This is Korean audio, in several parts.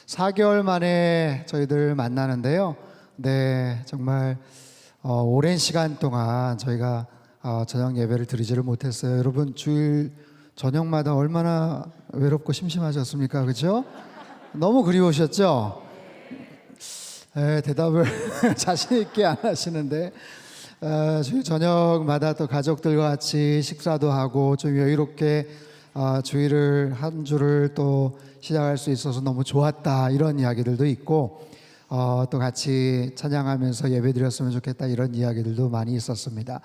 4개월 만에 저희들 만나는데요. 네, 정말 오랜 시간 동안 저희가 저녁 예배를 드리지를 못했어요. 여러분 주일 저녁마다 얼마나 외롭고 심심하셨습니까? 그렇죠? 너무 그리우셨죠? 네, 대답을 자신 있게 안 하시는데 주일 저녁마다 또 가족들과 같이 식사도 하고 좀 여유롭게 주일을 한 주를 또 시작할 수 있어서 너무 좋았다 이런 이야기들도 있고 또 같이 찬양하면서 예배드렸으면 좋겠다 이런 이야기들도 많이 있었습니다.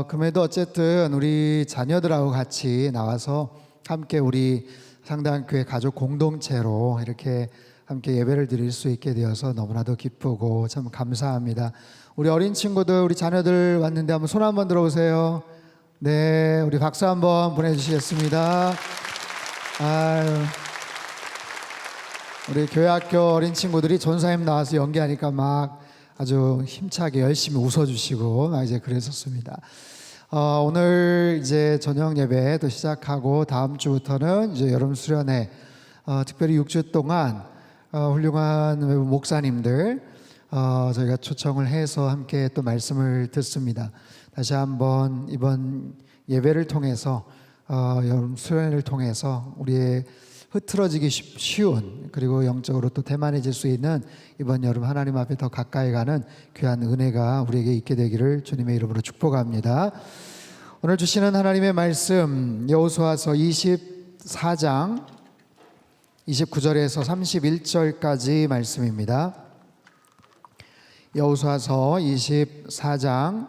그럼에도 어쨌든 우리 자녀들하고 같이 나와서 함께 우리 상당교회 가족 공동체로 이렇게 함께 예배를 드릴 수 있게 되어서 너무나도 기쁘고 참 감사합니다. 우리 어린 친구들, 우리 자녀들 왔는데 한번 손 한번 들어보세요. 네, 우리 박수 한번 보내주시겠습니다. 아유, 우리 교회학교 어린 친구들이 전사님 나와서 연기하니까 막 아주 힘차게 열심히 웃어주시고 이제 그랬었습니다. 오늘 이제 저녁 예배도 시작하고 다음 주부터는 이제 여름 수련회, 특별히 6주 동안 훌륭한 외부 목사님들 저희가 초청을 해서 함께 또 말씀을 듣습니다. 다시 한번 이번 예배를 통해서 여름 수련회를 통해서 우리의 흐트러지기 쉬운 그리고 영적으로 또 대만해질 수 있는 이번 여름 하나님 앞에 더 가까이 가는 귀한 은혜가 우리에게 있게 되기를 주님의 이름으로 축복합니다. 오늘 주시는 하나님의 말씀 여호수아서 24장 29절에서 31절까지 말씀입니다. 여호수아서 24장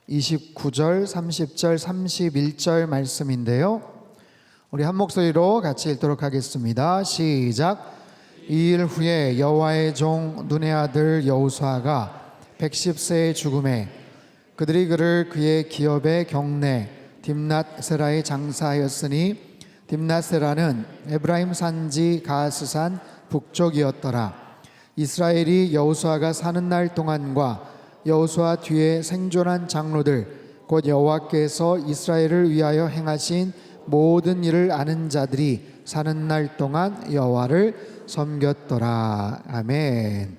29절, 30절, 31절 말씀인데요. 우리 한 목소리로 같이 읽도록 하겠습니다. 시작. 이 일 후에 여호와의 종 눈의 아들 여호수아가 110세의 죽음에 그들이 그를 그의 기업의 경내 딥낫세라에 장사하였으니 딥낫세라는 에브라임 산지 가스산 북쪽이었더라. 이스라엘이 여호수아가 사는 날 동안과 여호수아 뒤에 생존한 장로들 곧 여호와께서 이스라엘을 위하여 행하신 모든 일을 아는 자들이 사는 날 동안 여호와를 섬겼더라. 아멘.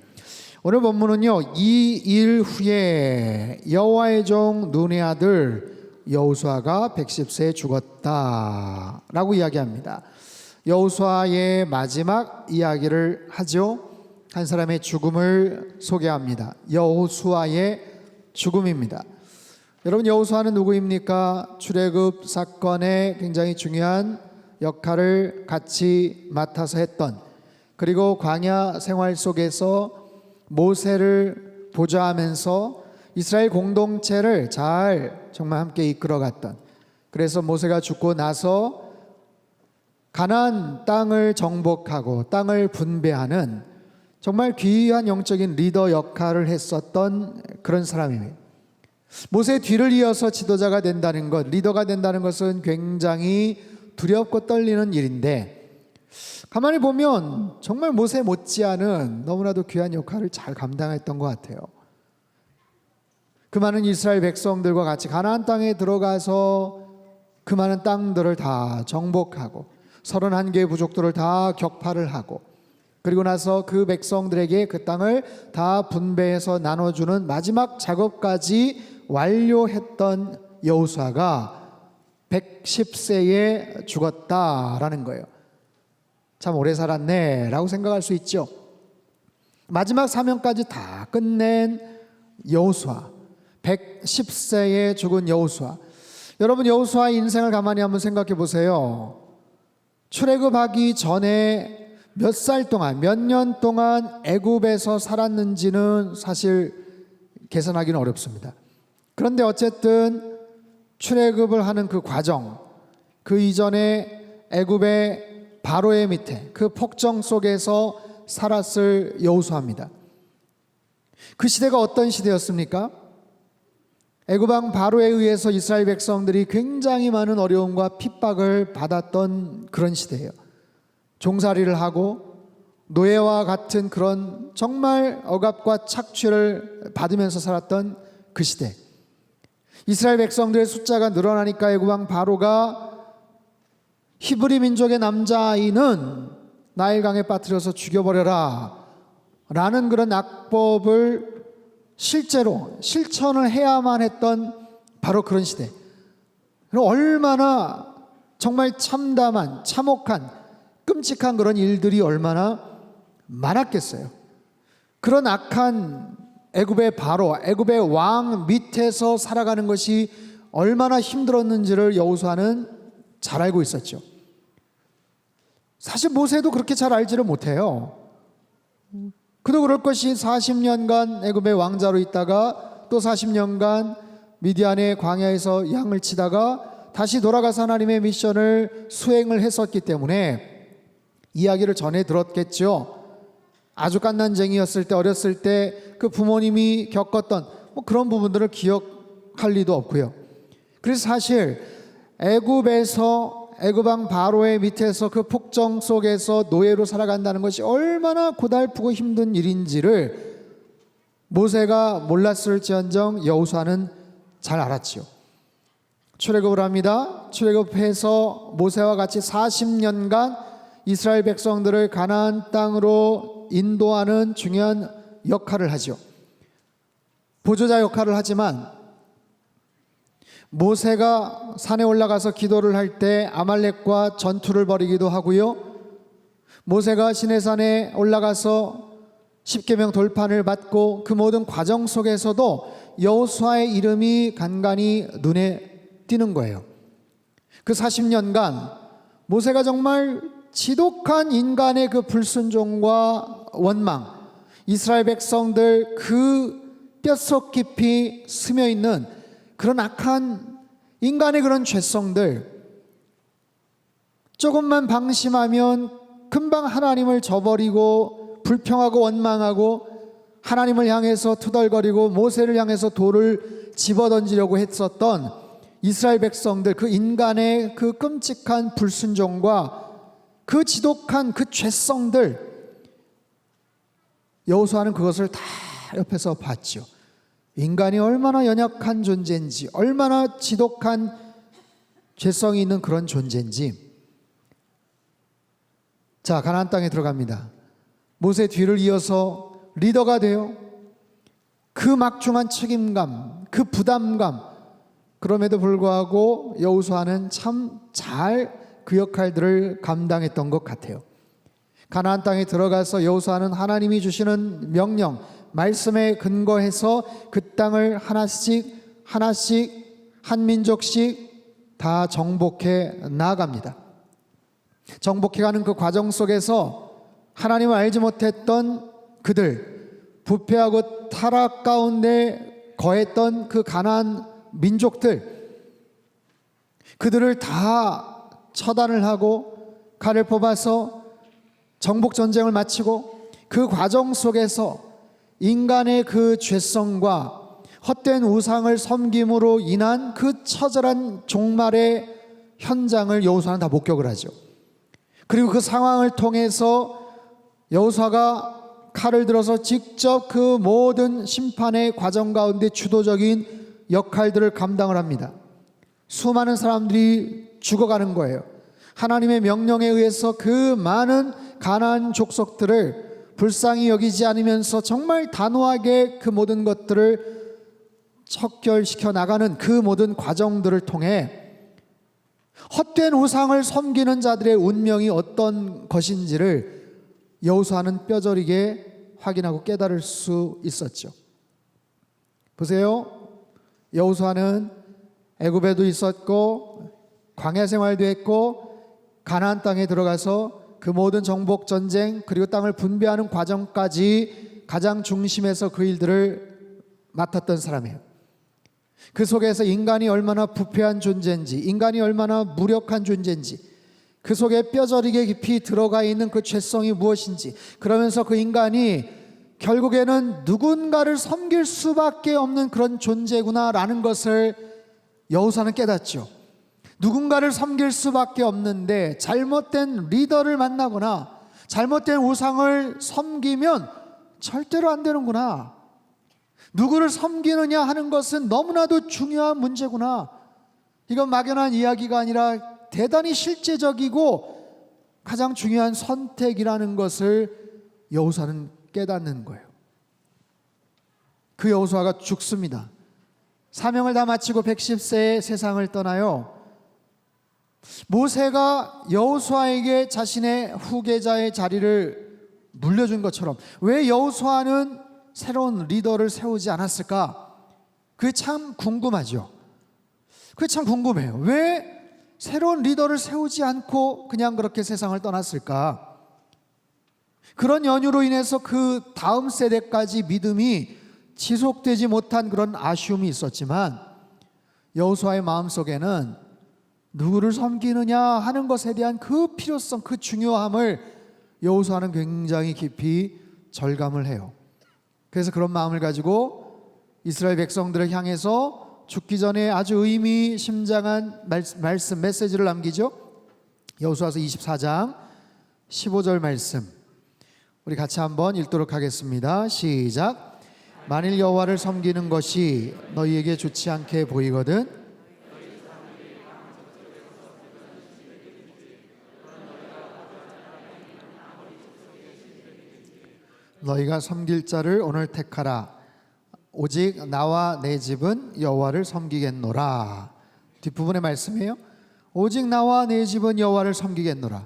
오늘 본문은요, 이 일 후에 여호와의 종 눈의 아들 여호수아가 110세에 죽었다 라고 이야기합니다. 여호수아의 마지막 이야기를 하죠. 한 사람의 죽음을 소개합니다. 여호수아의 죽음입니다. 여러분, 여호수아는 누구입니까? 출애굽 사건에 굉장히 중요한 역할을 같이 맡아서 했던, 그리고 광야 생활 속에서 모세를 보좌하면서 이스라엘 공동체를 잘 정말 함께 이끌어갔던, 그래서 모세가 죽고 나서 가나안 땅을 정복하고 땅을 분배하는 정말 귀한 영적인 리더 역할을 했었던 그런 사람입니다. 모세의 뒤를 이어서 지도자가 된다는 것, 리더가 된다는 것은 굉장히 두렵고 떨리는 일인데, 가만히 보면 정말 모세 못지않은 너무나도 귀한 역할을 잘 감당했던 것 같아요. 그 많은 이스라엘 백성들과 같이 가나안 땅에 들어가서 그 많은 땅들을 다 정복하고 31개의 부족들을 다 격파를 하고, 그리고 나서 그 백성들에게 그 땅을 다 분배해서 나눠주는 마지막 작업까지 완료했던 여호수아가 110세에 죽었다라는 거예요. 참 오래 살았네 라고 생각할 수 있죠. 마지막 사명까지 다 끝낸 여호수아, 110세에 죽은 여호수아. 여러분, 여호수아의 인생을 가만히 한번 생각해 보세요. 출애굽하기 전에 몇 살 동안, 몇 년 동안 애굽에서 살았는지는 사실 계산하기는 어렵습니다. 그런데 어쨌든 출애굽을 하는 그 과정, 그 이전에 애굽의 바로의 밑에 그 폭정 속에서 살았을 여호수아입니다. 그 시대가 어떤 시대였습니까? 애굽 왕 바로에 의해서 이스라엘 백성들이 굉장히 많은 어려움과 핍박을 받았던 그런 시대예요. 종살이를 하고 노예와 같은 그런 정말 억압과 착취를 받으면서 살았던 그 시대. 이스라엘 백성들의 숫자가 늘어나니까 애굽 왕 바로가 히브리 민족의 남자아이는 나일강에 빠뜨려서 죽여버려라 라는 그런 악법을 실제로 실천을 해야만 했던 바로 그런 시대. 얼마나 정말 참담한, 참혹한, 끔찍한 그런 일들이 얼마나 많았겠어요. 그런 악한 애굽의 바로, 애굽의 왕 밑에서 살아가는 것이 얼마나 힘들었는지를 여호수아는 잘 알고 있었죠. 사실 모세도 그렇게 잘 알지를 못해요. 그도 그럴 것이 40년간 애굽의 왕자로 있다가 또 40년간 미디안의 광야에서 양을 치다가 다시 돌아가서 하나님의 미션을 수행을 했었기 때문에 이야기를 전해 들었겠죠. 아주 갓난쟁이였을 때, 어렸을 때 그 부모님이 겪었던 그런 부분들을 기억할 리도 없고요. 그래서 사실 애굽에서, 애굽왕 바로의 밑에서 그 폭정 속에서 노예로 살아간다는 것이 얼마나 고달프고 힘든 일인지를 모세가 몰랐을지언정 여호수아는 잘 알았지요. 출애굽을 합니다. 출애굽해서 모세와 같이 40년간 이스라엘 백성들을 가나안 땅으로 인도하는 중요한 역할을 하죠. 보조자 역할을 하지만 모세가 산에 올라가서 기도를 할 때 아말렉과 전투를 벌이기도 하고요. 모세가 시내산에 올라가서 십계명 돌판을 받고 그 모든 과정 속에서도 여호수아의 이름이 간간히 눈에 띄는 거예요. 그 40년간 모세가 정말 지독한 인간의 그 불순종과 원망, 이스라엘 백성들 그 뼛속 깊이 스며 있는 그런 악한 인간의 그런 죄성들, 조금만 방심하면 금방 하나님을 저버리고 불평하고 원망하고 하나님을 향해서 투덜거리고 모세를 향해서 돌을 집어던지려고 했었던 이스라엘 백성들, 그 인간의 그 끔찍한 불순종과 그 지독한 그 죄성들, 여호수아는 그것을 다 옆에서 봤죠. 인간이 얼마나 연약한 존재인지, 얼마나 지독한 죄성이 있는 그런 존재인지. 자, 가나안 땅에 들어갑니다. 모세 뒤를 이어서 리더가 돼요. 그 막중한 책임감, 그 부담감, 그럼에도 불구하고 여호수아는 참 잘 그 역할들을 감당했던 것 같아요. 가나안 땅에 들어가서 여호수아는 하나님이 주시는 명령, 말씀에 근거해서 그 땅을 하나씩 한 민족씩 다 정복해 나아갑니다. 정복해가는 그 과정 속에서 하나님을 알지 못했던 그들, 부패하고 타락 가운데 거했던 그 가나안 민족들, 그들을 다 처단을 하고 칼을 뽑아서 정복 전쟁을 마치고 그 과정 속에서 인간의 그 죄성과 헛된 우상을 섬김으로 인한 그 처절한 종말의 현장을 여호수아는 다 목격을 하죠. 그리고 그 상황을 통해서 여호수아가 칼을 들어서 직접 그 모든 심판의 과정 가운데 주도적인 역할들을 감당을 합니다. 수많은 사람들이 죽어가는 거예요. 하나님의 명령에 의해서 그 많은 가나안 족속들을 불쌍히 여기지 않으면서 정말 단호하게 그 모든 것들을 척결시켜 나가는 그 모든 과정들을 통해 헛된 우상을 섬기는 자들의 운명이 어떤 것인지를 여호수아는 뼈저리게 확인하고 깨달을 수 있었죠. 보세요. 여호수아는 애굽에도 있었고 광야 생활도 했고 가나안 땅에 들어가서 그 모든 정복 전쟁 그리고 땅을 분배하는 과정까지 가장 중심에서 그 일들을 맡았던 사람이에요. 그 속에서 인간이 얼마나 부패한 존재인지, 인간이 얼마나 무력한 존재인지, 그 속에 뼈저리게 깊이 들어가 있는 그 죄성이 무엇인지, 그러면서 그 인간이 결국에는 누군가를 섬길 수밖에 없는 그런 존재구나라는 것을 여호수아는 깨닫죠. 누군가를 섬길 수밖에 없는데 잘못된 리더를 만나거나 잘못된 우상을 섬기면 절대로 안 되는구나. 누구를 섬기느냐 하는 것은 너무나도 중요한 문제구나. 이건 막연한 이야기가 아니라 대단히 실제적이고 가장 중요한 선택이라는 것을 여호수아는 깨닫는 거예요. 그 여호수아가 죽습니다. 사명을 다 마치고 110세에 세상을 떠나요. 모세가 여호수아에게 자신의 후계자의 자리를 물려준 것처럼 왜 여호수아는 새로운 리더를 세우지 않았을까? 그게 참 궁금하죠. 그게 참 궁금해요. 왜 새로운 리더를 세우지 않고 그냥 그렇게 세상을 떠났을까? 그런 연유로 인해서 그 다음 세대까지 믿음이 지속되지 못한 그런 아쉬움이 있었지만 여호수아의 마음속에는 누구를 섬기느냐 하는 것에 대한 그 필요성, 그 중요함을 여호수아는 굉장히 깊이 절감을 해요. 그래서 그런 마음을 가지고 이스라엘 백성들을 향해서 죽기 전에 아주 의미심장한 말씀, 메시지를 남기죠. 여호수아서 24장 15절 말씀 우리 같이 한번 읽도록 하겠습니다. 시작. 만일 여호와를 섬기는 것이 너희에게 좋지 않게 보이거든 너희가 섬길 자를 오늘 택하라. 오직 나와 내 집은 여호와를 섬기겠노라. 뒷부분의 말씀이에요. 오직 나와 내 집은 여호와를 섬기겠노라.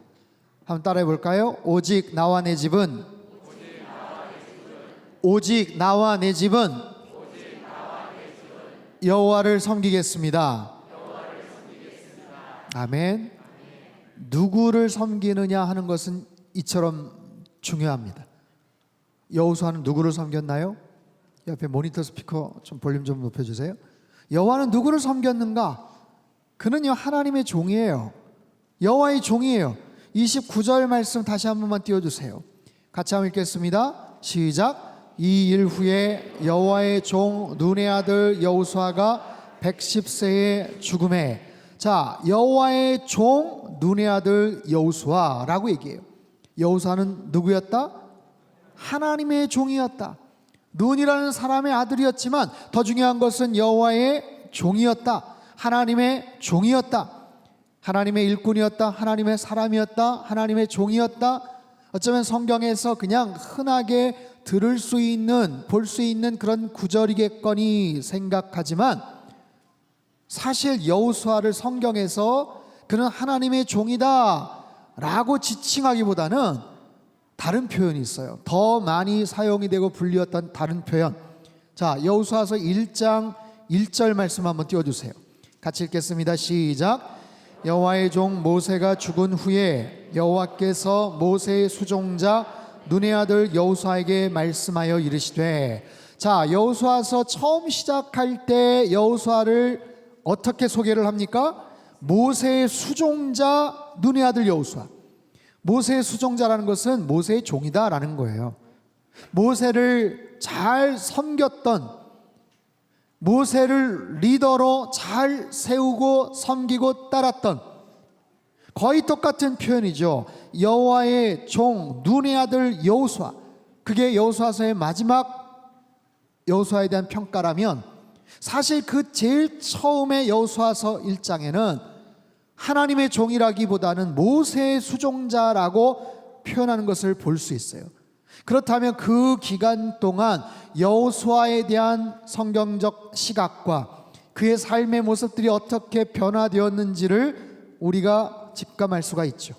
한번 따라해 볼까요? 오직 나와 내 집은 오직 나와 내 집은 여호와를 섬기겠습니다. 아멘. 누구를 섬기느냐 하는 것은 이처럼 중요합니다. 여호수아는 누구를 섬겼나요? 옆에 모니터 스피커 좀 볼륨 좀 높여주세요. 여호와는 누구를 섬겼는가? 그는요 하나님의 종이에요. 여호와의 종이에요. 29절 말씀 다시 한 번만 띄워주세요. 같이 한번 읽겠습니다. 시작. 이 일 후에 여호와의 종 눈의 아들 여호수아가 110세에 죽음에. 자, 여호와의 종 눈의 아들 여호수아라고 얘기해요. 여호수아는 누구였다? 하나님의 종이었다. 눈이라는 사람의 아들이었지만 더 중요한 것은 여호와의 종이었다. 하나님의 종이었다. 하나님의 일꾼이었다. 하나님의 사람이었다. 하나님의 종이었다. 어쩌면 성경에서 그냥 흔하게 들을 수 있는, 볼 수 있는 그런 구절이겠거니 생각하지만 사실 여호수아를 성경에서 그는 하나님의 종이다 라고 지칭하기보다는 다른 표현이 있어요. 더 많이 사용이 되고 불리웠던 다른 표현. 자, 여호수아서 1장 1절 말씀 한번 띄워주세요. 같이 읽겠습니다. 시작. 여호와의 종 모세가 죽은 후에 여호와께서 모세의 수종자 눈의 아들 여호수아에게 말씀하여 이르시되. 자, 여호수아서 처음 시작할 때 여호수아를 어떻게 소개를 합니까? 모세의 수종자 눈의 아들 여호수아. 모세의 수종자라는 것은 모세의 종이다라는 거예요. 모세를 잘 섬겼던, 모세를 리더로 잘 세우고 섬기고 따랐던, 거의 똑같은 표현이죠. 여호와의 종 눈의 아들 여호수아. 그게 여호수아서의 마지막 여호수아에 대한 평가라면 사실 그 제일 처음에 여호수아서 1장에는 하나님의 종이라기보다는 모세의 수종자라고 표현하는 것을 볼 수 있어요. 그렇다면 그 기간 동안 여호수아에 대한 성경적 시각과 그의 삶의 모습들이 어떻게 변화되었는지를 우리가 직감할 수가 있죠.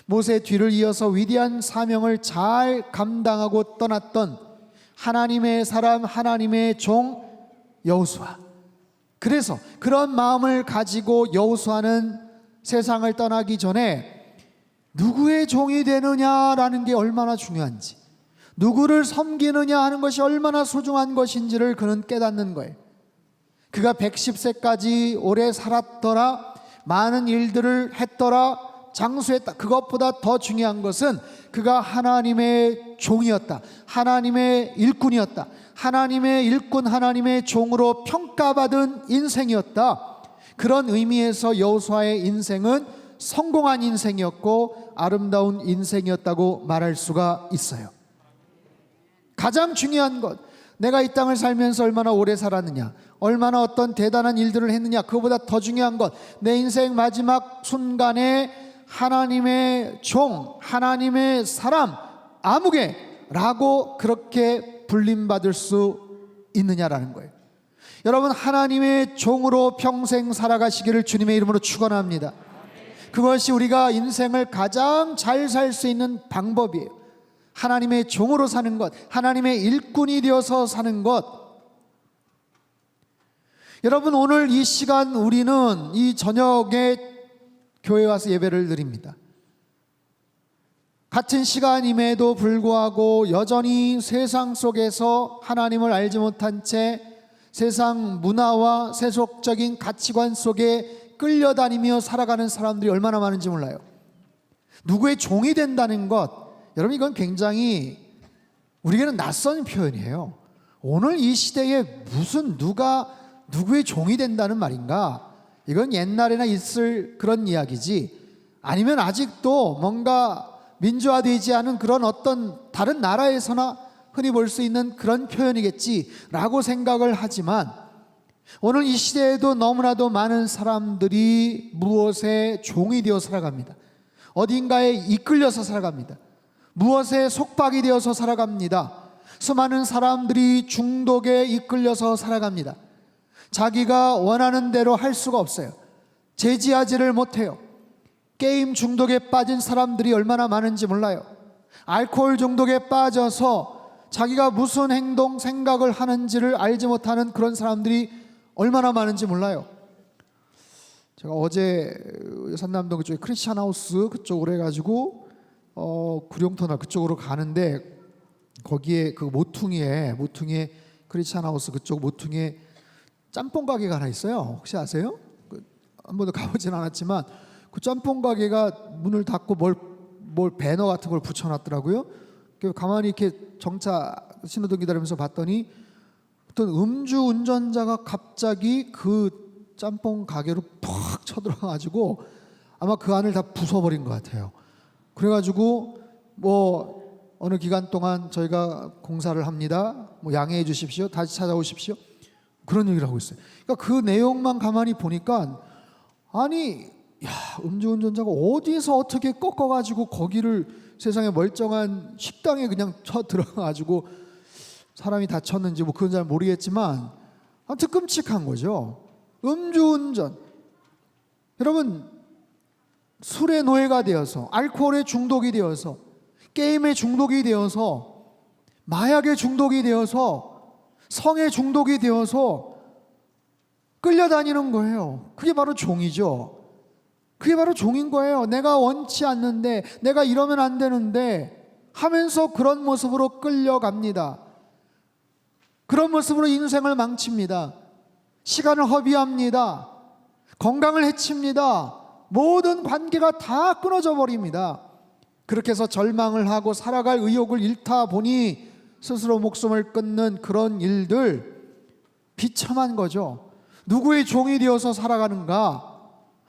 모세의 뒤를 이어서 위대한 사명을 잘 감당하고 떠났던 하나님의 사람, 하나님의 종 여호수아. 그래서 그런 마음을 가지고 여호수아는 세상을 떠나기 전에 누구의 종이 되느냐라는 게 얼마나 중요한지, 누구를 섬기느냐 하는 것이 얼마나 소중한 것인지를 그는 깨닫는 거예요. 그가 110세까지 오래 살았더라, 많은 일들을 했더라, 장수했다. 그것보다 더 중요한 것은 그가 하나님의 종이었다. 하나님의 일꾼이었다. 하나님의 일꾼, 하나님의 종으로 평가받은 인생이었다. 그런 의미에서 여호수아의 인생은 성공한 인생이었고 아름다운 인생이었다고 말할 수가 있어요. 가장 중요한 것, 내가 이 땅을 살면서 얼마나 오래 살았느냐, 얼마나 어떤 대단한 일들을 했느냐, 그거보다 더 중요한 것, 내 인생 마지막 순간에 하나님의 종, 하나님의 사람, 아무개라고 그렇게 불림받을 수 있느냐라는 거예요. 여러분, 하나님의 종으로 평생 살아가시기를 주님의 이름으로 축원합니다. 그것이 우리가 인생을 가장 잘 살 수 있는 방법이에요. 하나님의 종으로 사는 것, 하나님의 일꾼이 되어서 사는 것. 여러분, 오늘 이 시간 우리는 이 저녁에 교회에 와서 예배를 드립니다. 같은 시간임에도 불구하고 여전히 세상 속에서 하나님을 알지 못한 채 세상 문화와 세속적인 가치관 속에 끌려다니며 살아가는 사람들이 얼마나 많은지 몰라요. 누구의 종이 된다는 것, 여러분, 이건 굉장히 우리에게는 낯선 표현이에요. 오늘 이 시대에 무슨 누가 누구의 종이 된다는 말인가? 이건 옛날에나 있을 그런 이야기지, 아니면 아직도 뭔가 민주화되지 않은 그런 어떤 다른 나라에서나 흔히 볼 수 있는 그런 표현이겠지라고 생각을 하지만, 오늘 이 시대에도 너무나도 많은 사람들이 무엇에 종이 되어 살아갑니다. 어딘가에 이끌려서 살아갑니다. 무엇에 속박이 되어서 살아갑니다. 수많은 사람들이 중독에 이끌려서 살아갑니다. 자기가 원하는 대로 할 수가 없어요. 제지하지를 못해요. 게임 중독에 빠진 사람들이 얼마나 많은지 몰라요. 알코올 중독에 빠져서 자기가 무슨 행동, 생각을 하는지를 알지 못하는 그런 사람들이 얼마나 많은지 몰라요. 제가 어제 산남동 그쪽에 크리스찬 하우스 그쪽으로 해가지고 구룡터나 그쪽으로 가는데, 거기에 그 모퉁이에 크리스찬 하우스 그쪽 모퉁이에 짬뽕 가게가 하나 있어요. 혹시 아세요? 한 번도 가보진 않았지만 그 짬뽕 가게가 문을 닫고 뭘 배너 같은 걸 붙여놨더라고요. 가만히 이렇게 정차 신호등 기다리면서 봤더니 어떤 음주 운전자가 갑자기 그 짬뽕 가게로 팍 쳐들어가가지고 아마 그 안을 다 부숴버린 것 같아요. 그래가지고 뭐 어느 기간 동안 저희가 공사를 합니다. 뭐 양해해 주십시오. 다시 찾아오십시오. 그런 얘기를 하고 있어요. 그러니까 그 내용만 가만히 보니까, 아니, 음주운전자가 어디서 어떻게 꺾어가지고 거기를 세상에 멀쩡한 식당에 그냥 쳐 들어가가지고 사람이 다쳤는지 뭐 그건 잘 모르겠지만 아무튼 끔찍한 거죠. 음주운전. 여러분, 술의 노예가 되어서, 알코올에 중독이 되어서, 게임에 중독이 되어서, 마약에 중독이 되어서, 성에 중독이 되어서 끌려다니는 거예요. 그게 바로 종이죠. 그게 바로 종인 거예요. 내가 원치 않는데, 내가 이러면 안 되는데 하면서 그런 모습으로 끌려갑니다. 그런 모습으로 인생을 망칩니다. 시간을 허비합니다. 건강을 해칩니다. 모든 관계가 다 끊어져 버립니다. 그렇게 해서 절망을 하고 살아갈 의욕을 잃다 보니 스스로 목숨을 끊는 그런 일들, 비참한 거죠. 누구의 종이 되어서 살아가는가?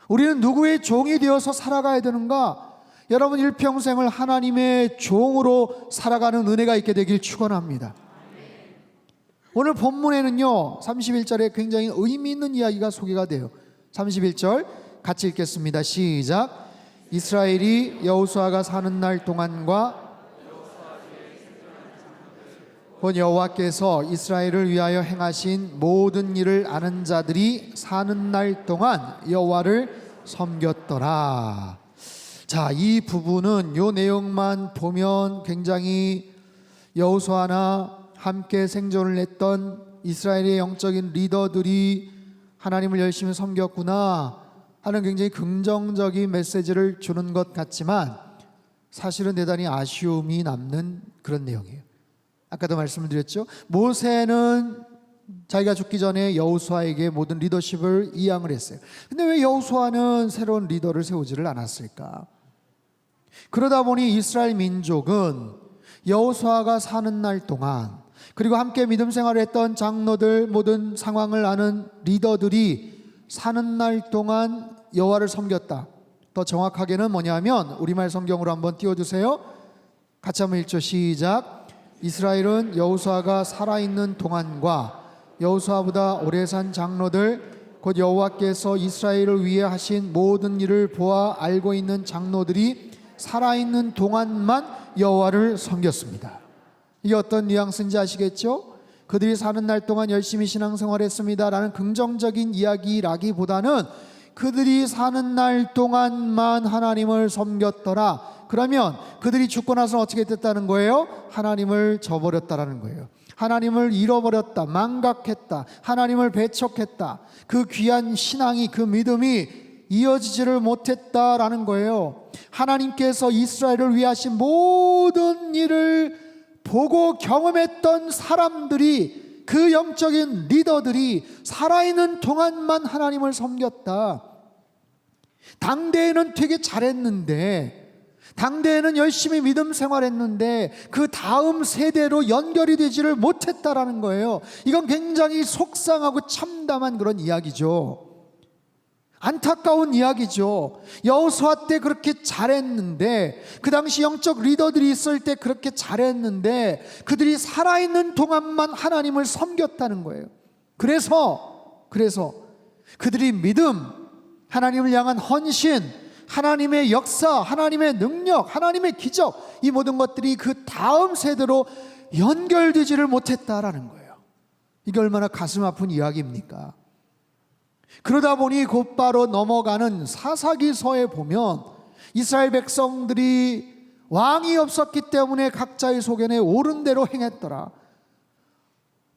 우리는 누구의 종이 되어서 살아가야 되는가? 여러분, 일평생을 하나님의 종으로 살아가는 은혜가 있게 되길 축원합니다. 오늘 본문에는요 31절에 굉장히 의미 있는 이야기가 소개가 돼요. 31절 같이 읽겠습니다. 시작. 이스라엘이 여호수아가 사는 날 동안과 곧 여호와께서 이스라엘을 위하여 행하신 모든 일을 아는 자들이 사는 날 동안 여호와를 섬겼더라. 자, 이 부분은 요 내용만 보면 굉장히 여호수아나 함께 생존을 했던 이스라엘의 영적인 리더들이 하나님을 열심히 섬겼구나 하는 굉장히 긍정적인 메시지를 주는 것 같지만, 사실은 대단히 아쉬움이 남는 그런 내용이에요. 아까도 말씀을 드렸죠. 모세는 자기가 죽기 전에 여호수아에게 모든 리더십을 이양을 했어요. 근데 왜 여호수아는 새로운 리더를 세우지를 않았을까? 그러다 보니 이스라엘 민족은 여호수아가 사는 날 동안, 그리고 함께 믿음 생활을 했던 장로들, 모든 상황을 아는 리더들이 사는 날 동안 여호와를 섬겼다. 더 정확하게는 뭐냐면, 우리말 성경으로 한번 띄워주세요. 같이 한번 읽죠. 시작. 이스라엘은 여호수아가 살아있는 동안과 여호수아보다 오래 산 장로들 곧 여호와께서 이스라엘을 위해 하신 모든 일을 보아 알고 있는 장로들이 살아있는 동안만 여호와를 섬겼습니다. 이게 어떤 뉘앙스인지 아시겠죠? 그들이 사는 날 동안 열심히 신앙생활했습니다 라는 긍정적인 이야기라기보다는 그들이 사는 날 동안만 하나님을 섬겼더라. 그러면 그들이 죽고 나서 어떻게 됐다는 거예요? 하나님을 저버렸다라는 거예요. 하나님을 잃어버렸다, 망각했다, 하나님을 배척했다. 그 귀한 신앙이, 그 믿음이 이어지지를 못했다라는 거예요. 하나님께서 이스라엘을 위해 하신 모든 일을 보고 경험했던 사람들이, 그 영적인 리더들이 살아있는 동안만 하나님을 섬겼다. 당대에는 되게 잘했는데, 당대에는 열심히 믿음 생활했는데 그 다음 세대로 연결이 되지를 못했다라는 거예요. 이건 굉장히 속상하고 참담한 그런 이야기죠. 안타까운 이야기죠. 여호수아 때 그렇게 잘했는데, 그 당시 영적 리더들이 있을 때 그렇게 잘했는데 그들이 살아있는 동안만 하나님을 섬겼다는 거예요. 그래서 그들이 믿음, 하나님을 향한 헌신, 하나님의 역사, 하나님의 능력, 하나님의 기적, 이 모든 것들이 그 다음 세대로 연결되지를 못했다라는 거예요. 이게 얼마나 가슴 아픈 이야기입니까? 그러다 보니 곧바로 넘어가는 사사기서에 보면 이스라엘 백성들이 왕이 없었기 때문에 각자의 소견에 옳은 대로 행했더라.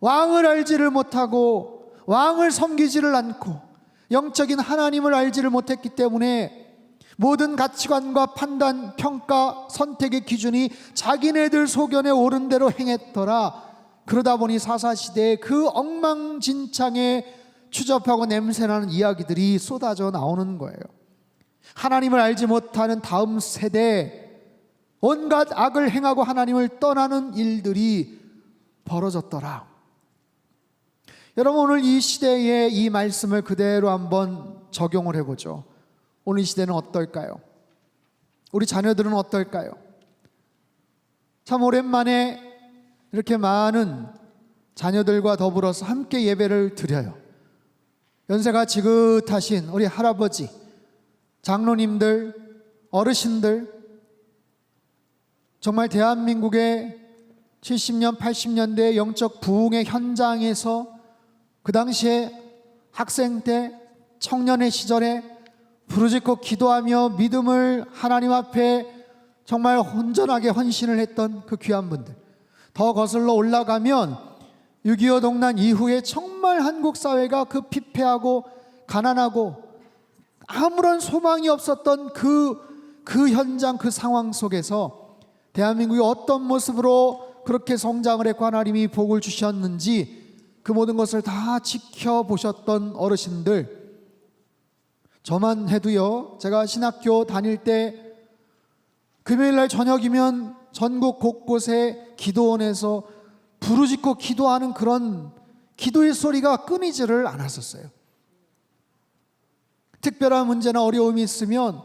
왕을 알지를 못하고 왕을 섬기지를 않고 영적인 하나님을 알지를 못했기 때문에 모든 가치관과 판단, 평가, 선택의 기준이 자기네들 소견에 옳은 대로 행했더라. 그러다 보니 사사시대에 그 엉망진창에 추접하고 냄새나는 이야기들이 쏟아져 나오는 거예요. 하나님을 알지 못하는 다음 세대, 온갖 악을 행하고 하나님을 떠나는 일들이 벌어졌더라. 여러분, 오늘 이 시대에 이 말씀을 그대로 한번 적용을 해보죠. 오늘 이 시대는 어떨까요? 우리 자녀들은 어떨까요? 참 오랜만에 이렇게 많은 자녀들과 더불어서 함께 예배를 드려요. 연세가 지긋하신 우리 할아버지, 장로님들, 어르신들, 정말 대한민국의 70년, 80년대 영적 부흥의 현장에서 그 당시에 학생 때, 청년의 시절에 부르짖고 기도하며 믿음을 하나님 앞에 정말 온전하게 헌신을 했던 그 귀한 분들, 더 거슬러 올라가면 6.25 동란 이후에 정말 한국 사회가 그 피폐하고 가난하고 아무런 소망이 없었던 그 현장, 그 상황 속에서 대한민국이 어떤 모습으로 그렇게 성장을 했고 하나님이 복을 주셨는지 그 모든 것을 다 지켜보셨던 어르신들, 저만 해도요, 제가 신학교 다닐 때 금요일날 저녁이면 전국 곳곳에 기도원에서 부르짖고 기도하는 그런 기도의 소리가 끊이지를 않았었어요. 특별한 문제나 어려움이 있으면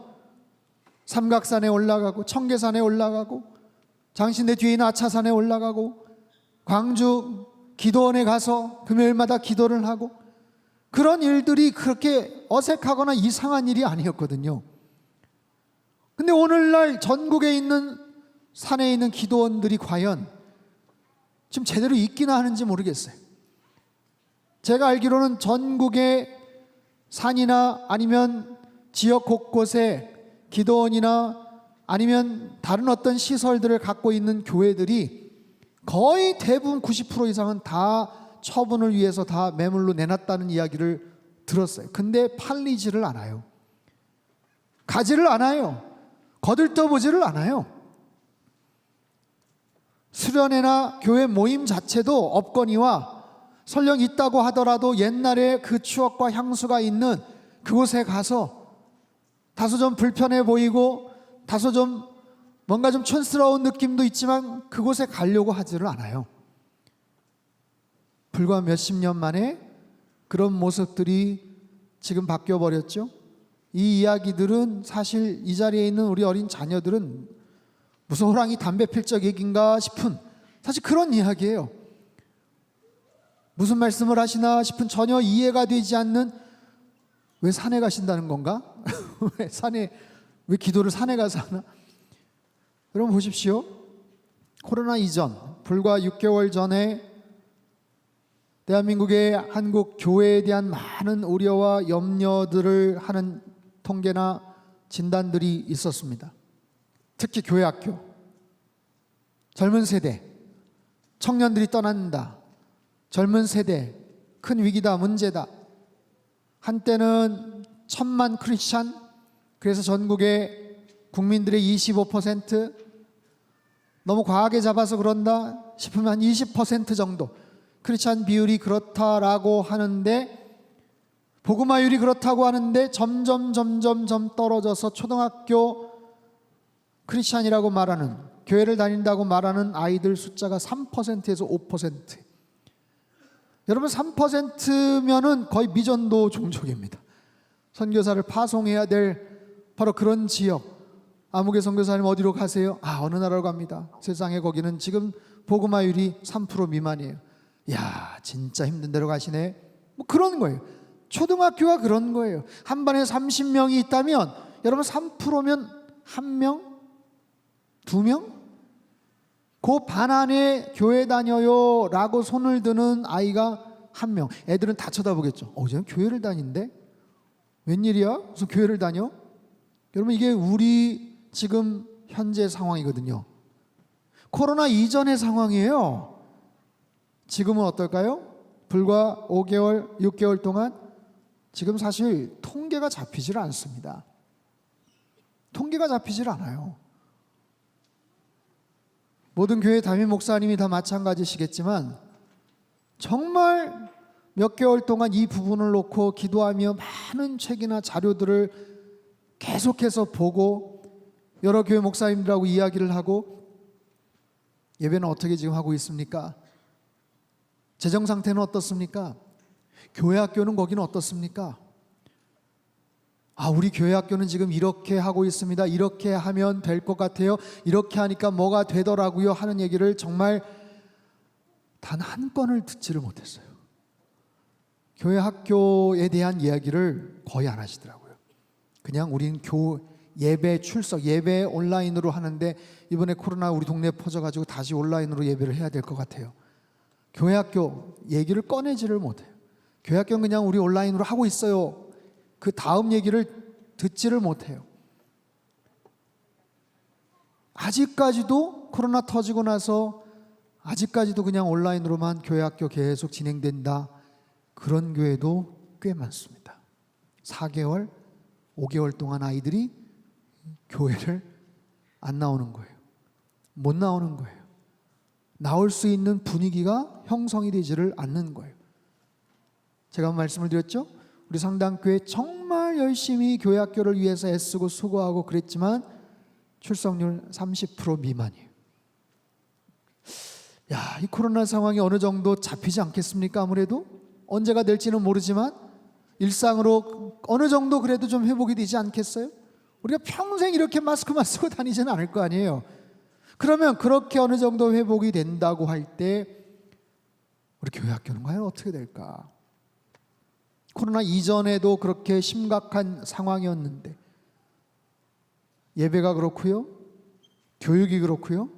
삼각산에 올라가고 청계산에 올라가고 장신대 뒤에 있는 아차산에 올라가고 광주 기도원에 가서 금요일마다 기도를 하고, 그런 일들이 그렇게 어색하거나 이상한 일이 아니었거든요. 근데 오늘날 전국에 있는 산에 있는 기도원들이 과연 지금 제대로 있기나 하는지 모르겠어요. 제가 알기로는 전국의 산이나 아니면 지역 곳곳에 기도원이나 아니면 다른 어떤 시설들을 갖고 있는 교회들이 거의 대부분 90% 이상은 다 처분을 위해서 다 매물로 내놨다는 이야기를 들었어요. 근데 팔리지를 않아요. 가지를 않아요. 거들떠보지를 않아요. 수련회나 교회 모임 자체도 없거니와 설령 있다고 하더라도 옛날에 그 추억과 향수가 있는 그곳에 가서 다소 좀 불편해 보이고 다소 좀 뭔가 좀 촌스러운 느낌도 있지만 그곳에 가려고 하지를 않아요. 불과 몇십 년 만에 그런 모습들이 지금 바뀌어 버렸죠. 이 이야기들은 사실 이 자리에 있는 우리 어린 자녀들은 무슨 호랑이 담배 필 적 얘기인가 싶은, 사실 그런 이야기예요. 무슨 말씀을 하시나 싶은 전혀 이해가 되지 않는 왜 산에 가신다는 건가? 왜 기도를 산에 가서 하나? 여러분 보십시오. 코로나 이전 불과 6개월 전에 대한민국의 한국 교회에 대한 많은 우려와 염려들을 하는 통계나 진단들이 있었습니다. 특히 교회 학교, 젊은 세대, 청년들이 떠난다. 젊은 세대, 큰 위기다, 문제다. 한때는 1,000만 크리스찬, 그래서 전국의 국민들의 25%, 너무 과하게 잡아서 그런다 싶으면 한 20% 정도 크리스찬 비율이 그렇다라고 하는데, 복음화율이 그렇다고 하는데 점점 떨어져서 초등학교 크리스찬이라고 말하는, 교회를 다닌다고 말하는 아이들 숫자가 3%에서 5%. 여러분 3%면은 거의 미전도 종족입니다. 선교사를 파송해야 될 바로 그런 지역. 아무개 선교사님 어디로 가세요? 어느 나라로 갑니다. 세상에 거기는 지금 복음화율이 3% 미만이에요. 야, 진짜 힘든 데로 가시네. 뭐 그런 거예요. 초등학교가 그런 거예요. 한 반에 30명이 있다면 여러분 3%면 1명? 2명? 그 반 안에 교회 다녀요 라고 손을 드는 아이가 1명. 애들은 다 쳐다보겠죠. 쟤는 교회를 다닌대? 웬일이야? 무슨 교회를 다녀? 여러분 이게 우리 지금 현재 상황이거든요. 코로나 이전의 상황이에요. 지금은 어떨까요? 불과 5개월, 6개월 동안 지금 사실 통계가 잡히질 않습니다. 통계가 잡히질 않아요. 모든 교회 담임 목사님이 다 마찬가지시겠지만 정말 몇 개월 동안 이 부분을 놓고 기도하며 많은 책이나 자료들을 계속해서 보고 여러 교회 목사님들하고 이야기를 하고, 예배는 어떻게 지금 하고 있습니까? 재정 상태는 어떻습니까? 교회 학교는 거기는 어떻습니까? 우리 교회 학교는 지금 이렇게 하고 있습니다. 이렇게 하면 될 것 같아요. 이렇게 하니까 뭐가 되더라고요 하는 얘기를 정말 단 한 건을 듣지를 못했어요. 교회 학교에 대한 이야기를 거의 안 하시더라고요. 그냥 우린 예배 출석, 예배 온라인으로 하는데 이번에 코로나 우리 동네에 퍼져가지고 다시 온라인으로 예배를 해야 될 것 같아요. 교회 학교 얘기를 꺼내지를 못해요. 교회 학교는 그냥 우리 온라인으로 하고 있어요. 그 다음 얘기를 듣지를 못해요. 아직까지도 코로나 터지고 나서 아직까지도 그냥 온라인으로만 교회 학교 계속 진행된다. 그런 교회도 꽤 많습니다. 4개월, 5개월 동안 아이들이 교회를 안 나오는 거예요. 못 나오는 거예요. 나올 수 있는 분위기가 형성이 되지를 않는 거예요. 제가 말씀을 드렸죠? 우리 상당교회 정말 열심히 교회 학교를 위해서 애쓰고 수고하고 그랬지만 출석률 30% 미만이에요. 이 코로나 상황이 어느 정도 잡히지 않겠습니까? 아무래도 언제가 될지는 모르지만 일상으로 어느 정도 그래도 좀 회복이 되지 않겠어요? 우리가 평생 이렇게 마스크만 쓰고 다니지는 않을 거 아니에요. 그러면 그렇게 어느 정도 회복이 된다고 할 때 우리 교회 학교는 과연 어떻게 될까? 코로나 이전에도 그렇게 심각한 상황이었는데 예배가 그렇고요, 교육이 그렇고요,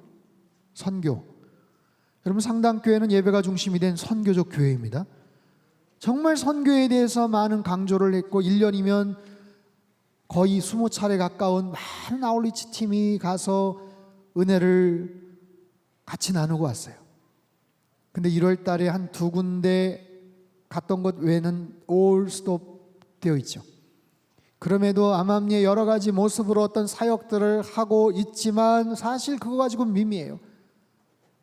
선교. 여러분 상당교회는 예배가 중심이 된 선교적 교회입니다. 정말 선교에 대해서 많은 강조를 했고 1년이면 거의 20차례 가까운 많은 아울리치 팀이 가서 은혜를 같이 나누고 왔어요. 근데 1월 달에 한 2군데 갔던 것 외에는 올 스톱 되어 있죠. 그럼에도 암암리의 여러 가지 모습으로 어떤 사역들을 하고 있지만 사실 그거 가지고 미미해요.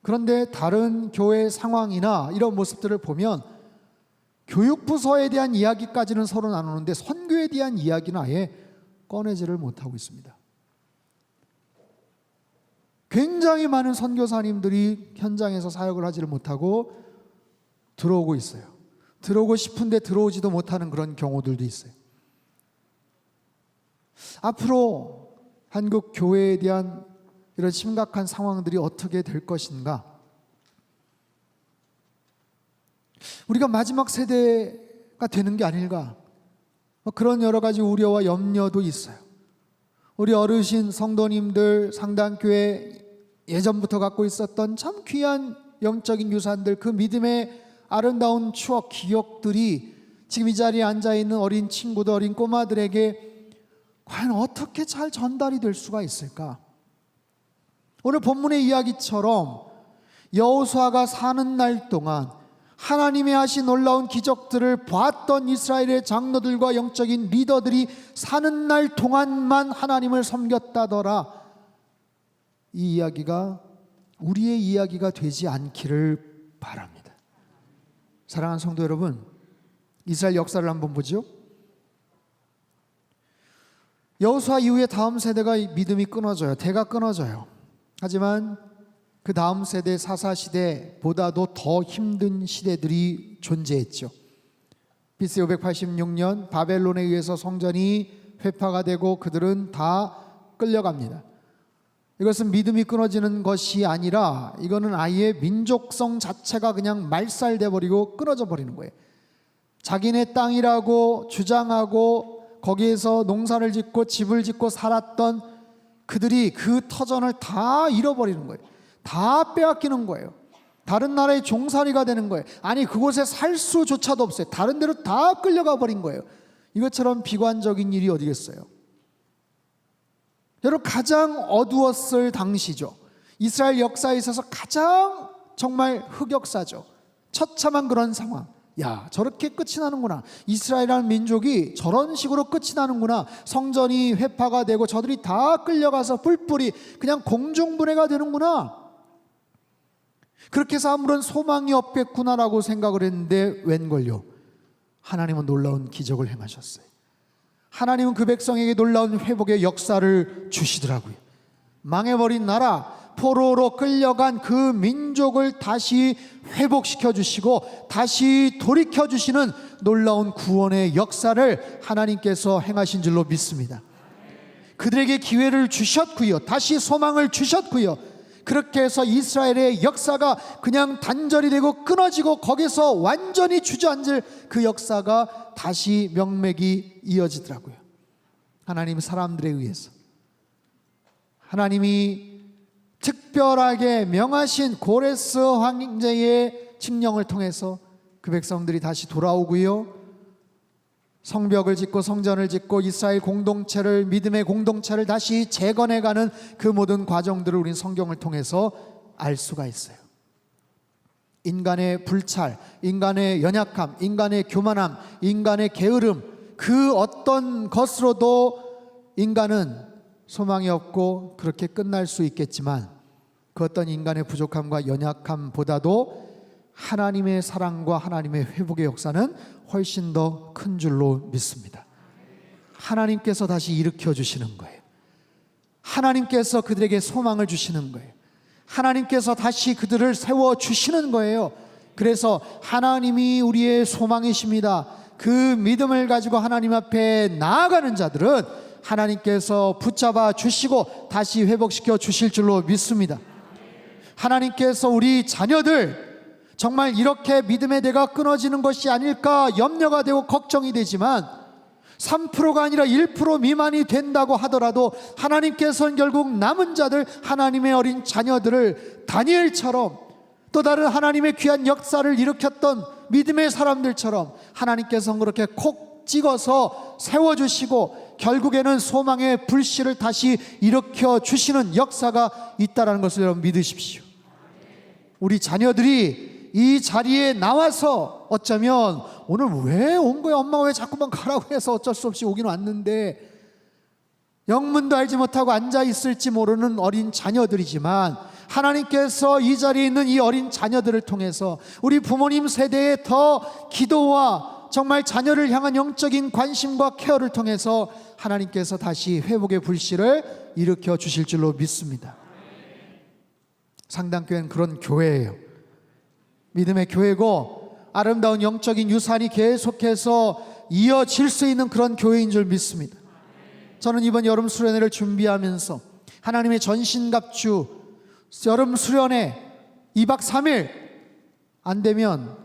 그런데 다른 교회 상황이나 이런 모습들을 보면 교육부서에 대한 이야기까지는 서로 나누는데 선교에 대한 이야기는 아예 꺼내지를 못하고 있습니다. 굉장히 많은 선교사님들이 현장에서 사역을 하지를 못하고 들어오고 있어요. 들어오고 싶은데 들어오지도 못하는 그런 경우들도 있어요. 앞으로 한국 교회에 대한 이런 심각한 상황들이 어떻게 될 것인가? 우리가 마지막 세대가 되는 게 아닐까? 그런 여러 가지 우려와 염려도 있어요. 우리 어르신 성도님들, 상당교회 예전부터 갖고 있었던 참 귀한 영적인 유산들, 그 믿음의 아름다운 추억, 기억들이 지금 이 자리에 앉아있는 어린 친구들, 어린 꼬마들에게 과연 어떻게 잘 전달이 될 수가 있을까? 오늘 본문의 이야기처럼 여호수아가 사는 날 동안 하나님의 하신 놀라운 기적들을 봤던 이스라엘의 장로들과 영적인 리더들이 사는 날 동안만 하나님을 섬겼다더라. 이 이야기가 우리의 이야기가 되지 않기를 바랍니다. 사랑하는 성도 여러분, 이스라엘 역사를 한번 보죠. 여호수아 이후에 다음 세대가 믿음이 끊어져요. 대가 끊어져요. 하지만 그 다음 세대 사사시대보다도 더 힘든 시대들이 존재했죠. BC 586년 바벨론에 의해서 성전이 회파가 되고 그들은 다 끌려갑니다. 이것은 믿음이 끊어지는 것이 아니라 이거는 아예 민족성 자체가 그냥 말살돼 버리고 끊어져 버리는 거예요. 자기네 땅이라고 주장하고 거기에서 농사를 짓고 집을 짓고 살았던 그들이 그 터전을 다 잃어버리는 거예요. 다 빼앗기는 거예요. 다른 나라의 종살이가 되는 거예요. 아니, 그곳에 살 수조차도 없어요. 다른 데로 다 끌려가 버린 거예요. 이것처럼 비관적인 일이 어디겠어요? 여러분, 가장 어두웠을 당시죠. 이스라엘 역사에 있어서 가장 정말 흑역사죠. 처참한 그런 상황. 야, 저렇게 끝이 나는구나. 이스라엘이라는 민족이 저런 식으로 끝이 나는구나. 성전이 회파가 되고 저들이 다 끌려가서 뿔뿔이 그냥 공중분해가 되는구나. 그렇게 해서 아무런 소망이 없겠구나라고 생각을 했는데 웬걸요? 하나님은 놀라운 기적을 행하셨어요. 하나님은 그 백성에게 놀라운 회복의 역사를 주시더라고요. 망해버린 나라, 포로로 끌려간 그 민족을 다시 회복시켜 주시고 다시 돌이켜 주시는 놀라운 구원의 역사를 하나님께서 행하신 줄로 믿습니다. 그들에게 기회를 주셨고요, 다시 소망을 주셨고요. 그렇게 해서 이스라엘의 역사가 그냥 단절이 되고 끊어지고 거기서 완전히 주저앉을 그 역사가 다시 명맥이 이어지더라고요. 하나님 사람들에 의해서 하나님이 특별하게 명하신 고레스 황제의 칙령을 통해서 그 백성들이 다시 돌아오고요, 성벽을 짓고 성전을 짓고 이스라엘 공동체를, 믿음의 공동체를 다시 재건해가는 그 모든 과정들을 우린 성경을 통해서 알 수가 있어요. 인간의 불찰, 인간의 연약함, 인간의 교만함, 인간의 게으름, 그 어떤 것으로도 인간은 소망이 없고 그렇게 끝날 수 있겠지만 그 어떤 인간의 부족함과 연약함보다도 하나님의 사랑과 하나님의 회복의 역사는 훨씬 더 큰 줄로 믿습니다. 하나님께서 다시 일으켜 주시는 거예요. 하나님께서 그들에게 소망을 주시는 거예요. 하나님께서 다시 그들을 세워 주시는 거예요. 그래서 하나님이 우리의 소망이십니다. 그 믿음을 가지고 하나님 앞에 나아가는 자들은 하나님께서 붙잡아 주시고 다시 회복시켜 주실 줄로 믿습니다. 하나님께서 우리 자녀들 정말 이렇게 믿음의 대가 끊어지는 것이 아닐까 염려가 되고 걱정이 되지만 3%가 아니라 1% 미만이 된다고 하더라도 하나님께서는 결국 남은 자들, 하나님의 어린 자녀들을 다니엘처럼 또 다른 하나님의 귀한 역사를 일으켰던 믿음의 사람들처럼 하나님께서는 그렇게 콕 찍어서 세워주시고 결국에는 소망의 불씨를 다시 일으켜 주시는 역사가 있다는 것을 여러분 믿으십시오. 우리 자녀들이 이 자리에 나와서 어쩌면 오늘 왜 온 거야? 엄마가 왜 자꾸만 가라고 해서 어쩔 수 없이 오긴 왔는데 영문도 알지 못하고 앉아 있을지 모르는 어린 자녀들이지만 하나님께서 이 자리에 있는 이 어린 자녀들을 통해서 우리 부모님 세대의 더 기도와 정말 자녀를 향한 영적인 관심과 케어를 통해서 하나님께서 다시 회복의 불씨를 일으켜 주실 줄로 믿습니다. 상당교회는 그런 교회예요. 믿음의 교회고 아름다운 영적인 유산이 계속해서 이어질 수 있는 그런 교회인 줄 믿습니다. 저는 이번 여름 수련회를 준비하면서 하나님의 전신갑주 여름 수련회 2박 3일 안 되면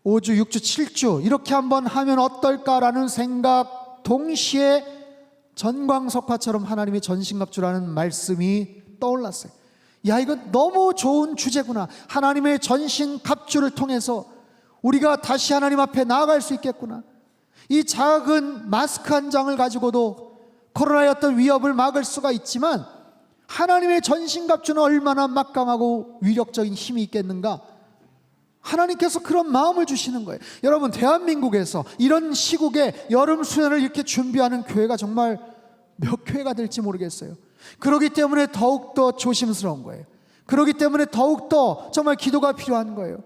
5주, 6주, 7주 이렇게 한번 하면 어떨까라는 생각 동시에 전광석화처럼 하나님의 전신갑주라는 말씀이 떠올랐어요. 야, 이거 너무 좋은 주제구나. 하나님의 전신갑주를 통해서 우리가 다시 하나님 앞에 나아갈 수 있겠구나. 이 작은 마스크 한 장을 가지고도 코로나의 어떤 위협을 막을 수가 있지만 하나님의 전신갑주는 얼마나 막강하고 위력적인 힘이 있겠는가. 하나님께서 그런 마음을 주시는 거예요. 여러분, 대한민국에서 이런 시국에 여름 수련을 이렇게 준비하는 교회가 정말 몇 교회가 될지 모르겠어요. 그렇기 때문에 더욱더 조심스러운 거예요. 그렇기 때문에 더욱더 정말 기도가 필요한 거예요.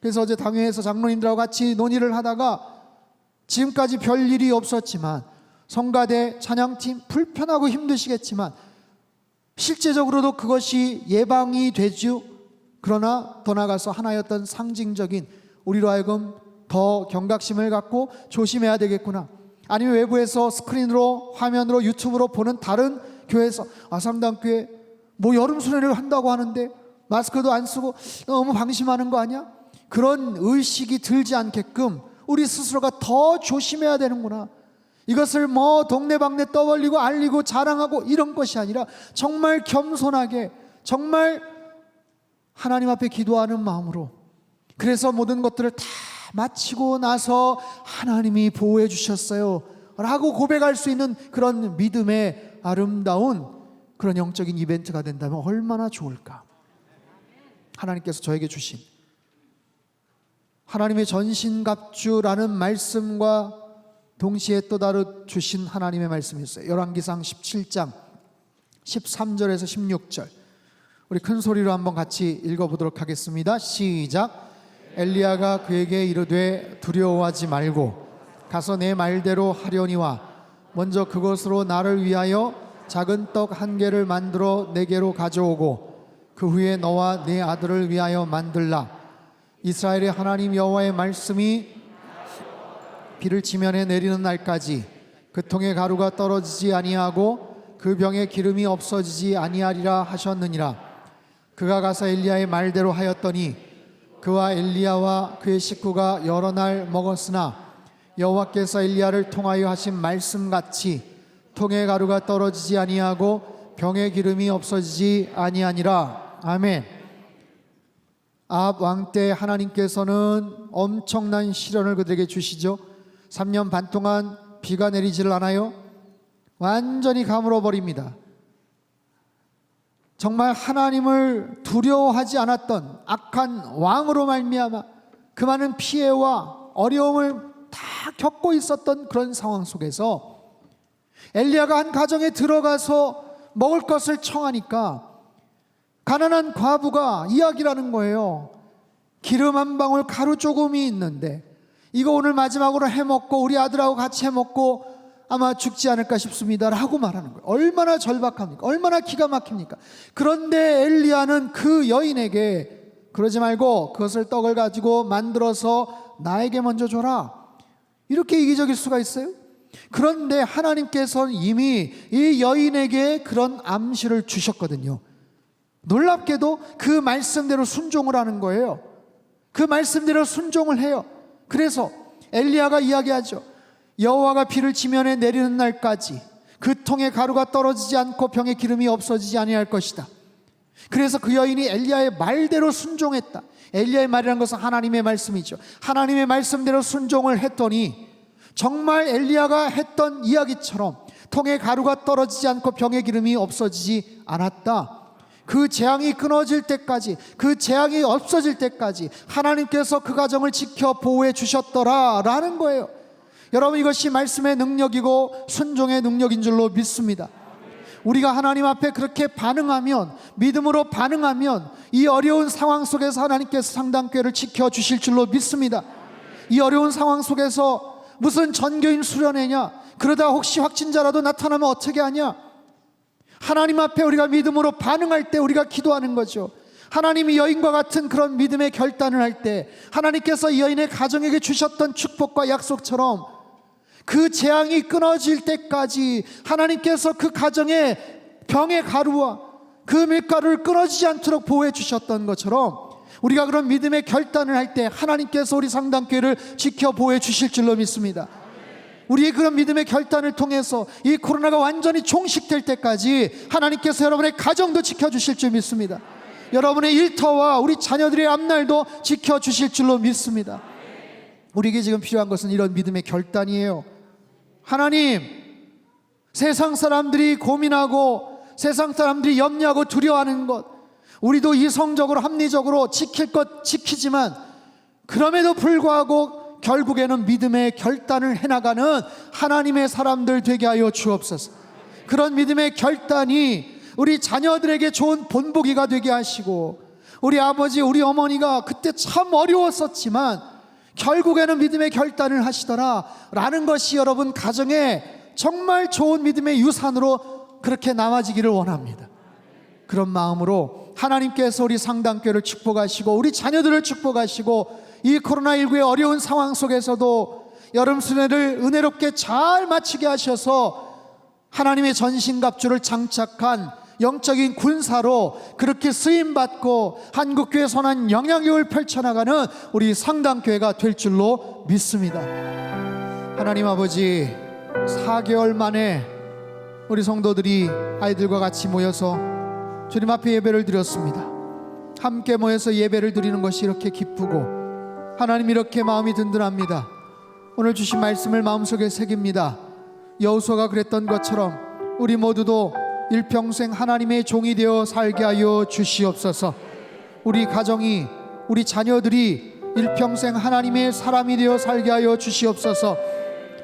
그래서 어제 당회에서 장로님들하고 같이 논의를 하다가 지금까지 별일이 없었지만 성가대 찬양팀 불편하고 힘드시겠지만 실제적으로도 그것이 예방이 되죠. 그러나 더 나아가서 하나의 어떤 상징적인, 우리로 하여금 더 경각심을 갖고 조심해야 되겠구나. 아니면 외부에서 스크린으로, 화면으로, 유튜브로 보는 다른 교회에서 아상당교회 뭐 여름 수련회를 한다고 하는데 마스크도 안 쓰고 너무 방심하는 거 아니야? 그런 의식이 들지 않게끔 우리 스스로가 더 조심해야 되는구나. 이것을 뭐 동네방네 떠벌리고 알리고 자랑하고 이런 것이 아니라 정말 겸손하게, 정말 하나님 앞에 기도하는 마음으로, 그래서 모든 것들을 다 마치고 나서 하나님이 보호해 주셨어요 라고 고백할 수 있는 그런 믿음의 아름다운 그런 영적인 이벤트가 된다면 얼마나 좋을까. 하나님께서 저에게 주신 하나님의 전신갑주라는 말씀과 동시에 또 다른 주신 하나님의 말씀이 있어요. 열왕기상 17장 13절에서 16절, 우리 큰 소리로 한번 같이 읽어보도록 하겠습니다. 시작. 엘리야가 그에게 이르되 두려워하지 말고 가서 내 말대로 하려니와 먼저 그것으로 나를 위하여 작은 떡 한 개를 만들어 내게로 가져오고 그 후에 너와 네 아들을 위하여 만들라. 이스라엘의 하나님 여호와의 말씀이 비를 지면에 내리는 날까지 그 통에 가루가 떨어지지 아니하고 그 병에 기름이 없어지지 아니하리라 하셨느니라. 그가 가서 엘리야의 말대로 하였더니 그와 엘리야와 그의 식구가 여러 날 먹었으나 여호와께서 엘리야를 통하여 하신 말씀같이 통에 가루가 떨어지지 아니하고 병에 기름이 없어지지 아니하니라. 아멘. 아합 왕 때 하나님께서는 엄청난 시련을 그들에게 주시죠. 3년 반 동안 비가 내리지를 않아요. 완전히 가물어 버립니다. 정말 하나님을 두려워하지 않았던 악한 왕으로 말미암아 그 많은 피해와 어려움을 다 겪고 있었던 그런 상황 속에서 엘리야가 한 가정에 들어가서 먹을 것을 청하니까 가난한 과부가 이야기라는 거예요. 기름 한 방울, 가루 조금이 있는데 이거 오늘 마지막으로 해먹고 우리 아들하고 같이 해먹고 아마 죽지 않을까 싶습니다 라고 말하는 거예요. 얼마나 절박합니까? 얼마나 기가 막힙니까? 그런데 엘리야는 그 여인에게 그러지 말고 그것을 떡을 가지고 만들어서 나에게 먼저 줘라, 이렇게 이기적일 수가 있어요? 그런데 하나님께서는 이미 이 여인에게 그런 암시를 주셨거든요. 놀랍게도 그 말씀대로 순종을 하는 거예요. 그 말씀대로 순종을 해요. 그래서 엘리야가 이야기하죠. 여호와가 비를 지면에 내리는 날까지 그 통에 가루가 떨어지지 않고 병에 기름이 없어지지 아니할 것이다. 그래서 그 여인이 엘리야의 말대로 순종했다. 엘리야의 말이라는 것은 하나님의 말씀이죠. 하나님의 말씀대로 순종을 했더니 정말 엘리야가 했던 이야기처럼 통에 가루가 떨어지지 않고 병에 기름이 없어지지 않았다. 그 재앙이 끊어질 때까지, 그 재앙이 없어질 때까지 하나님께서 그 가정을 지켜 보호해 주셨더라라는 거예요. 여러분, 이것이 말씀의 능력이고 순종의 능력인 줄로 믿습니다. 우리가 하나님 앞에 그렇게 반응하면, 믿음으로 반응하면 이 어려운 상황 속에서 하나님께서 상당교회를 지켜주실 줄로 믿습니다. 이 어려운 상황 속에서 무슨 전교인 수련회냐, 그러다 혹시 확진자라도 나타나면 어떻게 하냐. 하나님 앞에 우리가 믿음으로 반응할 때 우리가 기도하는 거죠. 하나님이 여인과 같은 그런 믿음의 결단을 할 때 하나님께서 이 여인의 가정에게 주셨던 축복과 약속처럼 그 재앙이 끊어질 때까지 하나님께서 그 가정에 병의 가루와 그 밀가루를 끊어지지 않도록 보호해 주셨던 것처럼 우리가 그런 믿음의 결단을 할 때 하나님께서 우리 상당교회를 지켜 보호해 주실 줄로 믿습니다. 우리의 그런 믿음의 결단을 통해서 이 코로나가 완전히 종식될 때까지 하나님께서 여러분의 가정도 지켜주실 줄 믿습니다. 여러분의 일터와 우리 자녀들의 앞날도 지켜주실 줄로 믿습니다. 우리에게 지금 필요한 것은 이런 믿음의 결단이에요. 하나님, 세상 사람들이 고민하고 세상 사람들이 염려하고 두려워하는 것, 우리도 이성적으로 합리적으로 지킬 것 지키지만 그럼에도 불구하고 결국에는 믿음의 결단을 해나가는 하나님의 사람들 되게 하여 주옵소서. 그런 믿음의 결단이 우리 자녀들에게 좋은 본보기가 되게 하시고, 우리 아버지 우리 어머니가 그때 참 어려웠었지만 결국에는 믿음의 결단을 하시더라 라는 것이 여러분 가정에 정말 좋은 믿음의 유산으로 그렇게 남아지기를 원합니다. 그런 마음으로 하나님께서 우리 상당교회를 축복하시고 우리 자녀들을 축복하시고 이 코로나19의 어려운 상황 속에서도 여름 수련회를 은혜롭게 잘 마치게 하셔서 하나님의 전신갑주를 장착한 영적인 군사로 그렇게 쓰임받고 한국교회 선한 영향력을 펼쳐나가는 우리 상당교회가 될 줄로 믿습니다. 하나님 아버지, 4개월 만에 우리 성도들이 아이들과 같이 모여서 주님 앞에 예배를 드렸습니다. 함께 모여서 예배를 드리는 것이 이렇게 기쁘고 하나님 이렇게 마음이 든든합니다. 오늘 주신 말씀을 마음속에 새깁니다. 여호수아가 그랬던 것처럼 우리 모두도 일평생 하나님의 종이 되어 살게 하여 주시옵소서. 우리 가정이, 우리 자녀들이 일평생 하나님의 사람이 되어 살게 하여 주시옵소서.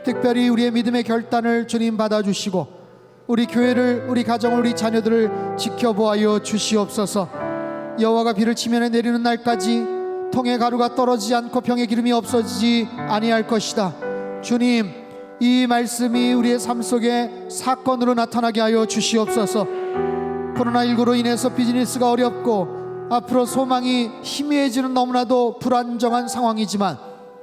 특별히 우리의 믿음의 결단을 주님 받아주시고 우리 교회를, 우리 가정을, 우리 자녀들을 지켜보아여 주시옵소서. 여호와가 비를 치면에 내리는 날까지 통에 가루가 떨어지지 않고 병에 기름이 없어지지 아니할 것이다. 주님, 이 말씀이 우리의 삶 속에 사건으로 나타나게 하여 주시옵소서. 코로나19로 인해서 비즈니스가 어렵고 앞으로 소망이 희미해지는 너무나도 불안정한 상황이지만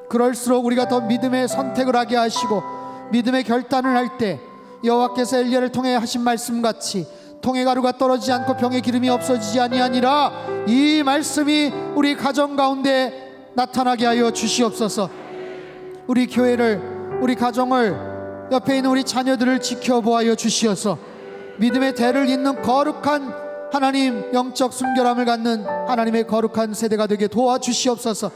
그럴수록 우리가 더 믿음의 선택을 하게 하시고 믿음의 결단을 할 때 여호와께서 엘리야를 통해 하신 말씀같이 통에 가루가 떨어지지 않고 병에 기름이 없어지지 아니하니라, 이 말씀이 우리 가정 가운데 나타나게 하여 주시옵소서. 우리 교회를, 우리 가정을, 옆에 있는 우리 자녀들을 지켜보아여 주시어서 믿음의 대를 잇는 거룩한 하나님, 영적 순결함을 갖는 하나님의 거룩한 세대가 되게 도와주시옵소서.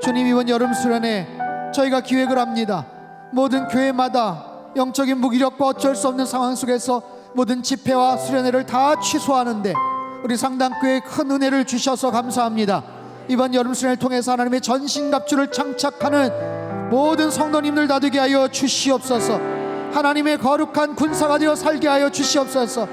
주님, 이번 여름 수련회 저희가 기획을 합니다. 모든 교회마다 영적인 무기력과 어쩔 수 없는 상황 속에서 모든 집회와 수련회를 다 취소하는데 우리 상당교회에 큰 은혜를 주셔서 감사합니다. 이번 여름 수련회를 통해서 하나님의 전신갑주를 장착하는 모든 성도님들 다 되게 하여 주시옵소서. 하나님의 거룩한 군사가 되어 살게 하여 주시옵소서.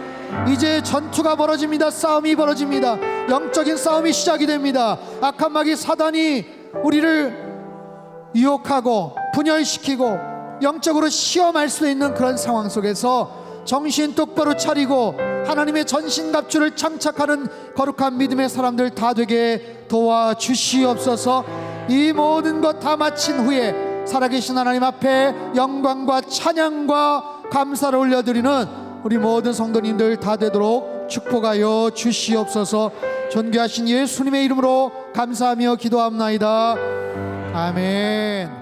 이제 전투가 벌어집니다. 싸움이 벌어집니다. 영적인 싸움이 시작이 됩니다. 악한 마귀 사단이 우리를 유혹하고 분열시키고 영적으로 시험할 수 있는 그런 상황 속에서 정신 똑바로 차리고 하나님의 전신갑주를 장착하는 거룩한 믿음의 사람들 다 되게 도와주시옵소서. 이 모든 것 다 마친 후에 살아계신 하나님 앞에 영광과 찬양과 감사를 올려드리는 우리 모든 성도님들 다 되도록 축복하여 주시옵소서. 존귀하신 예수님의 이름으로 감사하며 기도합나이다. 아멘.